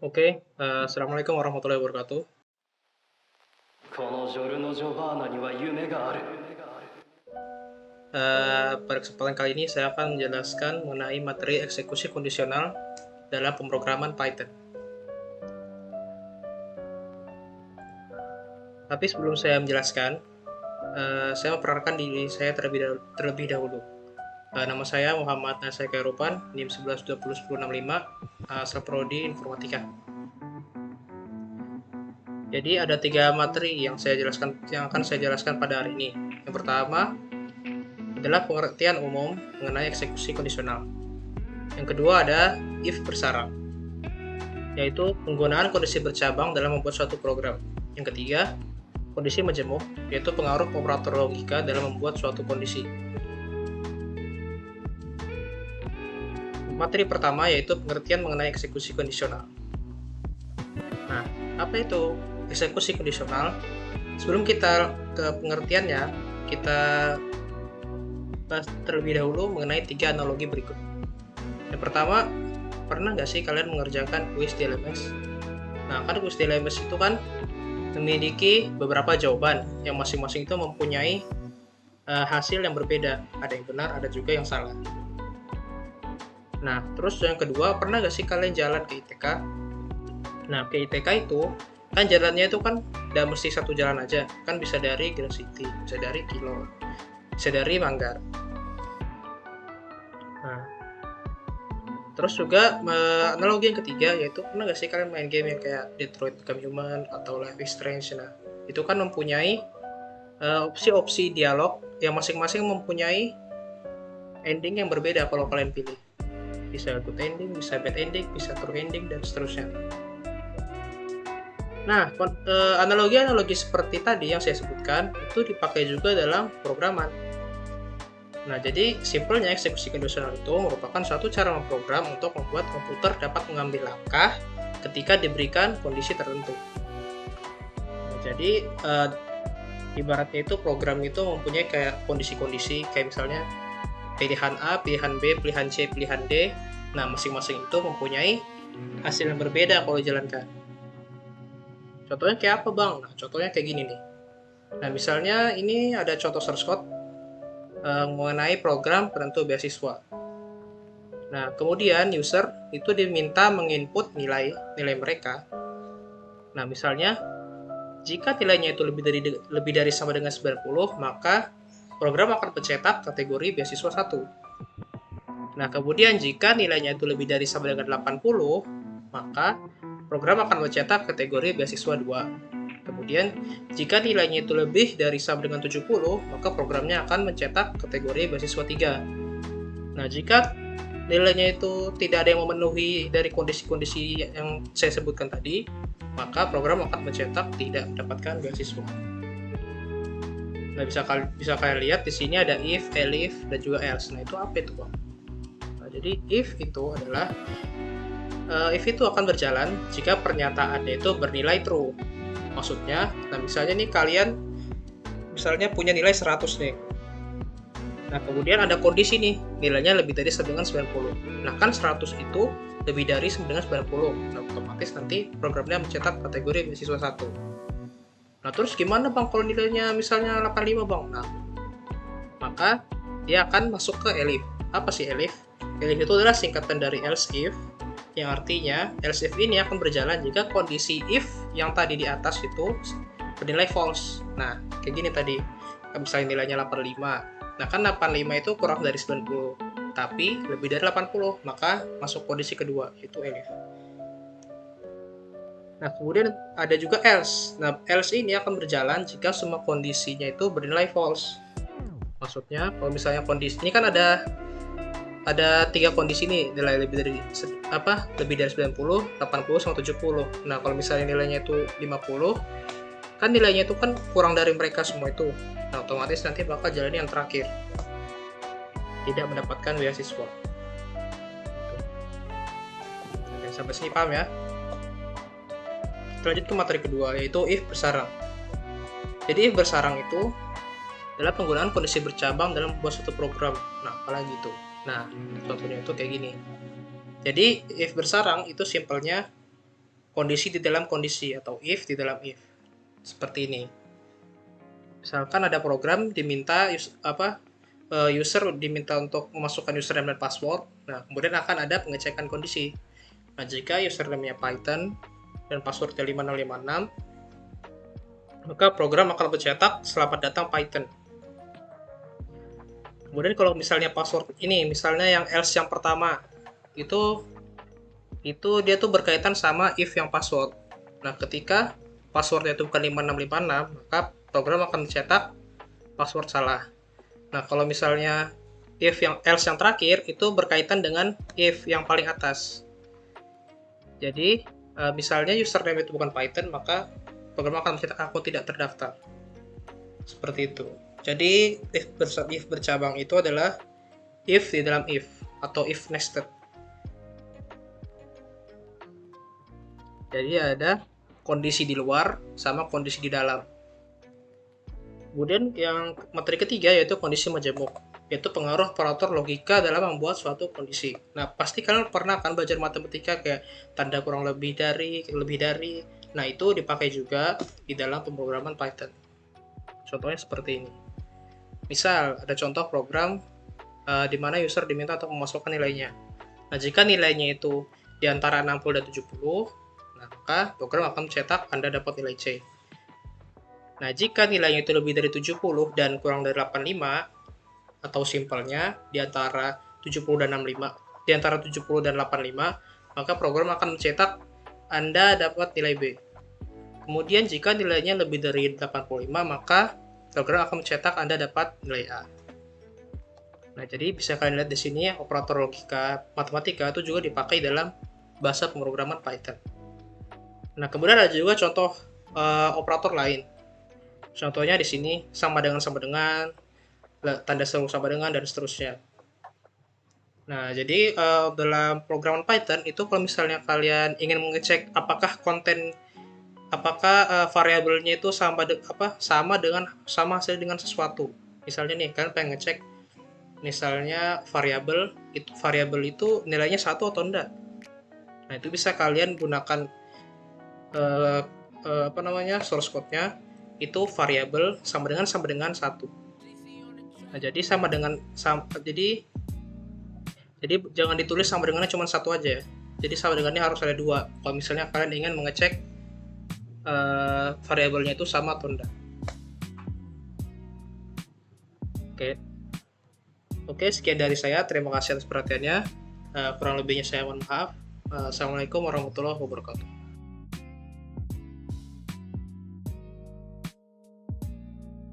Oke, assalamualaikum warahmatullahi wabarakatuh. このジョルノ・ジョバーナには夢がある。Pada kesempatan kali ini saya akan menjelaskan mengenai materi eksekusi kondisional dalam pemrograman Python. Tapi sebelum saya menjelaskan, saya memperkenalkan diri saya terlebih dahulu. Nama saya Muhammad Nasai Khairupan, NIM 11201065, asal prodi Informatika. Jadi ada 3 materi yang akan saya jelaskan pada hari ini. Yang pertama adalah pengertian umum mengenai eksekusi kondisional. Yang kedua ada if bersarang, yaitu penggunaan kondisi bercabang dalam membuat suatu program. Yang ketiga, kondisi majemuk, yaitu pengaruh operator logika dalam membuat suatu kondisi. Materi pertama yaitu pengertian mengenai eksekusi kondisional. Nah, apa itu eksekusi kondisional? Sebelum kita ke pengertiannya, kita bahas terlebih dahulu mengenai 3 analogi berikut. Yang pertama, pernah nggak sih kalian mengerjakan kuis di LMS? Nah, kan kuis di LMS itu kan memiliki beberapa jawaban yang masing-masing itu mempunyai hasil yang berbeda. Ada yang benar, ada juga yang salah. Nah, terus yang kedua, pernah nggak sih kalian jalan ke ITK? Nah, ke ITK itu kan jalannya itu kan nggak mesti satu jalan aja. Kan bisa dari Grand City, bisa dari Kilo, bisa dari Manggar. Nah, terus juga analogi yang ketiga yaitu pernah nggak sih kalian main game yang kayak Detroit Become Human atau Life is Strange? Nah, itu kan mempunyai opsi-opsi dialog yang masing-masing mempunyai ending yang berbeda kalau kalian pilih. Bisa good ending, bisa bad ending, bisa true ending, dan seterusnya. Nah, analogi-analogi seperti tadi yang saya sebutkan itu dipakai juga dalam programan. Nah, jadi simpelnya eksekusi kondisional itu merupakan suatu cara memprogram untuk membuat komputer dapat mengambil langkah ketika diberikan kondisi tertentu. Nah, jadi ibaratnya itu program itu mempunyai kayak kondisi-kondisi, kayak misalnya pilihan A, pilihan B, pilihan C, pilihan D. Nah, masing-masing itu mempunyai hasil yang berbeda kalau dijalankan. Contohnya kayak apa, Bang? Nah, contohnya kayak gini nih. Nah, misalnya ini ada contoh source code mengenai program penentu beasiswa. Nah, kemudian user itu diminta menginput nilai mereka. Nah, misalnya jika nilainya itu lebih dari sama dengan 90, maka program akan mencetak kategori beasiswa 1. Nah, kemudian jika nilainya itu lebih dari sama dengan 80, maka program akan mencetak kategori beasiswa 2. Kemudian, jika nilainya itu lebih dari sama dengan 70, maka programnya akan mencetak kategori beasiswa 3. Nah, jika nilainya itu tidak ada yang memenuhi dari kondisi-kondisi yang saya sebutkan tadi, maka program akan mencetak tidak mendapatkan beasiswa. Nah, bisa kalian lihat di sini ada if, elif, dan juga else. Nah, itu apa itu, Bang? Nah, jadi if itu adalah if itu akan berjalan jika pernyataannya itu bernilai true. Maksudnya, nah misalnya nih kalian misalnya punya nilai 100 nih. Nah, kemudian ada kondisi nih, nilainya lebih dari sama dengan 90. Nah, kan 100 itu lebih dari sama dengan 90. Nah, otomatis nanti programnya mencetak kategori beasiswa 1. Nah, terus gimana, Bang, kalau nilainya misalnya 85, Bang? Nah, maka dia akan masuk ke elif. Apa sih elif? Elif itu adalah singkatan dari else if, yang artinya else if ini akan berjalan jika kondisi if yang tadi di atas itu bernilai false. Nah, kayak gini tadi, misalnya nilainya 85. Nah, kan 85 itu kurang dari 90, tapi lebih dari 80, maka masuk kondisi kedua, yaitu elif. Nah, kemudian ada juga else. Nah, else ini akan berjalan jika semua kondisinya itu bernilai false. Maksudnya, kalau misalnya kondisi ini kan ada 3 kondisi nih, nilai lebih dari 90, 80 sama 70. Nah, kalau misalnya nilainya itu 50, kan nilainya itu kan kurang dari mereka semua itu. Nah, otomatis nanti bakal jalan yang terakhir, tidak mendapatkan beasiswa. Oke, sampai sini paham ya? Lanjut ke materi kedua, yaitu if bersarang. Jadi if bersarang itu adalah penggunaan kondisi bercabang dalam membuat suatu program. Nah, apalagi itu. Nah, contohnya itu kayak gini. Jadi if bersarang itu simpelnya kondisi di dalam kondisi atau if di dalam if. Seperti ini. Misalkan ada program diminta user diminta untuk memasukkan username dan password. Nah, kemudian akan ada pengecekan kondisi. Nah, jika username-nya Python dan passwordnya 5656, maka program akan mencetak selamat datang Python. Kemudian kalau misalnya password ini, misalnya yang else yang pertama, itu dia tuh berkaitan sama if yang password. Nah, ketika passwordnya itu bukan 5656, maka program akan mencetak password salah. Nah, kalau misalnya if yang else yang terakhir itu berkaitan dengan if yang paling atas. Jadi, misalnya username itu bukan Python, maka program akan mencetak akun tidak terdaftar. Seperti itu. Jadi, if bercabang itu adalah if di dalam if atau if nested. Jadi ada kondisi di luar sama kondisi di dalam. Kemudian yang materi ketiga yaitu kondisi majemuk, yaitu pengaruh operator logika dalam membuat suatu kondisi. Nah, pasti kalian pernah kan belajar matematika kayak tanda kurang lebih dari. Nah, itu dipakai juga di dalam pemrograman Python. Contohnya seperti ini. Misal, ada contoh program di mana user diminta untuk memasukkan nilainya. Nah, jika nilainya itu di antara 60 dan 70, maka program akan mencetak Anda dapat nilai C. Nah, jika nilainya itu lebih dari 70 dan kurang dari 85, atau simpelnya di antara 70 dan 65, di antara 70 dan 85, maka program akan mencetak Anda dapat nilai B. Kemudian jika nilainya lebih dari 85, maka program akan mencetak Anda dapat nilai A. Nah, jadi bisa kalian lihat di sini operator logika matematika itu juga dipakai dalam bahasa pemrograman Python. Nah, kemudian ada juga contoh operator lain. Contohnya di sini sama dengan, tanda seru sama dengan, dan seterusnya. Nah, jadi dalam programan Python itu kalau misalnya kalian ingin mengecek apakah variabelnya itu sama hasil dengan sesuatu. Misalnya nih, kalian pengen ngecek misalnya variabel itu nilainya 1 atau enggak. Nah, itu bisa kalian gunakan source code-nya itu variabel sama dengan 1. Nah, jadi jadi jangan ditulis sama dengannya cuma 1 aja. Jadi sama dengannya harus ada 2. Kalau misalnya kalian ingin mengecek variabelnya itu sama atau enggak. Oke, sekian dari saya. Terima kasih atas perhatiannya. Kurang lebihnya saya mohon maaf. Assalamualaikum warahmatullahi wabarakatuh.